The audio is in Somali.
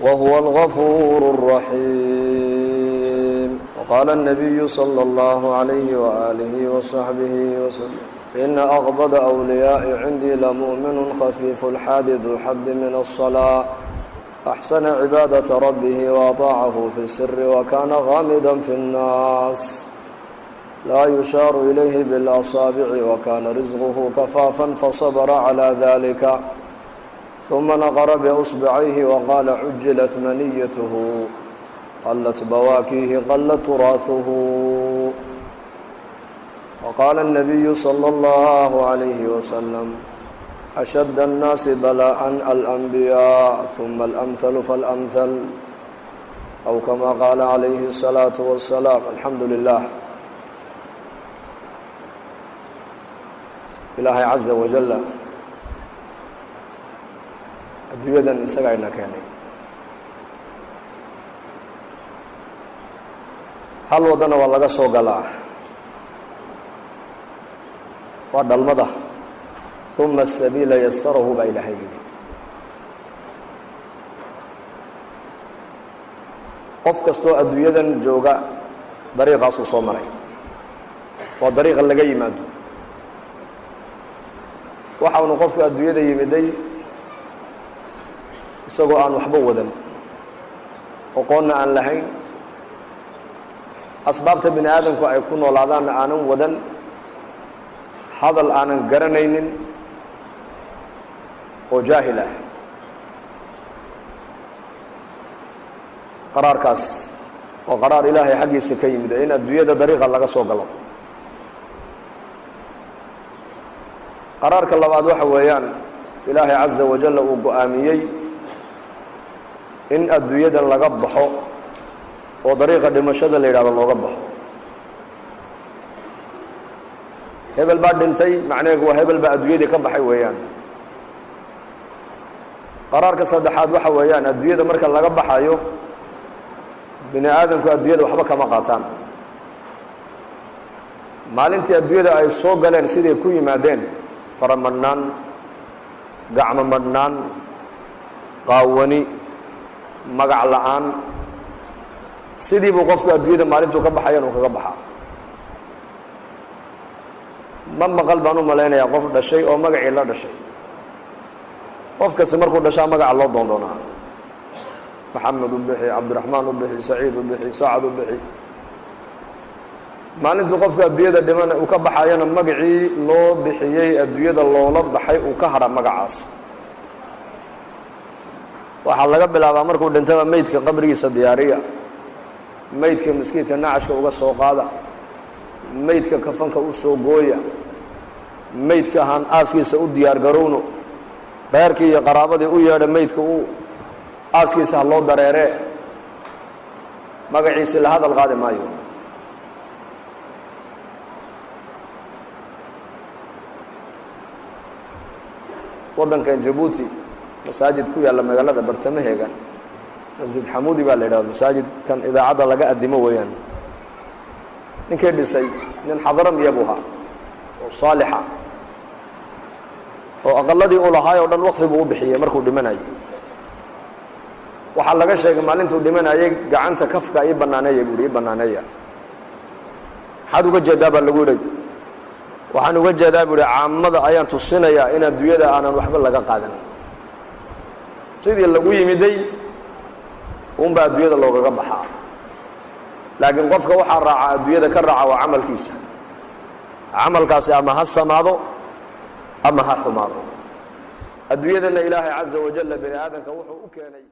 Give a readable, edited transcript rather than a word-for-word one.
وهو الغفور الرحيم. وقال النبي صلى الله عليه وآله وصحبه وسلم: إن أغبض أولياء عندي لمؤمن خفيف الحاد ذو حد من الصلاة أحسن عبادة ربه وأطاعه في السر وكان غامضا في الناس لا يشار إليه بالأصابع وكان رزقه كفافا فصبر على ذلك ثم نقر بأصبعيه وقال: عجلت منيته قلت بواكيه قل تراثه. وقال النبي صلى الله عليه وسلم: أشد الناس بلاء الأنبياء ثم الأمثل فالأمثل، أو كما قال عليه الصلاة والسلام. الحمد لله. ilaahay caza wajalla adduunyadan isagaa ina keenay. hal wadana waa laga soo galaa, waa dhalmada. uma asabiila yasarahu baa ilaahay yidhi. qof kastoo adduunyadan jooga dariiqaasuu soo maray, waa dariiqa laga yimaado. waxa unu qofka adduunyada yimiday isagoo aan waxba wadan, aqoonna aan lahayn, asbaabta bini aadamku ay ku noolaadaanna aanan wadan, hadal aanan garanaynin, oo jaahil ah. qaraarkaas oo qaraar ilaahay xaggiisa ka yimid in adduunyada dariiqa laga soo galo. qaraarka labaad waxa weeyaan ilaahay caza wajalla uu go-aamiyey in adduunyadan laga baxo oo dariiqa dhimashada la yidhahdo looga baxo. hebel baa dhintay macnaheedu waa hebel baa adduunyadii ka baxay weeyaan. qaraarka saddexaad waxa weeyaan adduunyada marka laga baxayo bini aadamku adduunyada waxba kama qaataan. maalintii adduunyada ay soo galeen siday ku yimaadeen, fara madhnaan, gacmo madhnaan, qaawani, magac la-aan, sidii buu qofku adduunyada maalintuu ka baxayan uu kaga baxaa. ma maqal baan u malaynayaa qof dhashay oo magacii la dhashay. qof kasta markuu dhashaa magaca loo doondoonaa. maxamed u bixi, cabdiraxmaan u bixi, saciid u bixi, saacad u bixi. maalintuu qofka adduunyada dhiman uu ka baxayana magacii loo bixiyey adduunyada loola baxay uu ka hadha magacaas. waxaa laga bilaabaa markuu dhintaba meydka qabrigiisa diyaariya, meydka maskiidka nacashka uga soo qaada, meydka kafanka u soo gooya, meydka ahaan aaskiisa u diyaar garowno, reerkii iyo qaraabadii u yeedha meydka u aaskiisa ha loo dareeree, magaciisi la hadal qaadi maayo. waddankan jabuuti masaajid ku yaalla magaalada bartamaheega, masjid xamuudi baa la yidhahda. masaajidkan idaacadda laga addimo weeyaan. ninkii dhisay nin xadaramya buu ahaa oo saalixa, oo aqaladii uu lahaay oo dhan waqfi buu u bixiyey markuu dhimanayay. waxaa laga sheegay maalintuu dhimanayay gacanta kafka ii banaaneeya buuhi, ii banaaneeya. maxaad uga jeedaa baa lagu yidhi. waxaan uga jeedaa buuhi caamada ayaan tusinayaa in adduunyada aanan waxba laga qaadan. sidii lagu yimiday unbaa adduunyada loogaga baxaa. laakiin qofka waxaa raaca adduunyada ka raaca waa camalkiisa. camalkaasi ama ha samaado ama ha xumaado. adduunyadana ilaahay caza wajalla bini aadamka wuxuu u keenay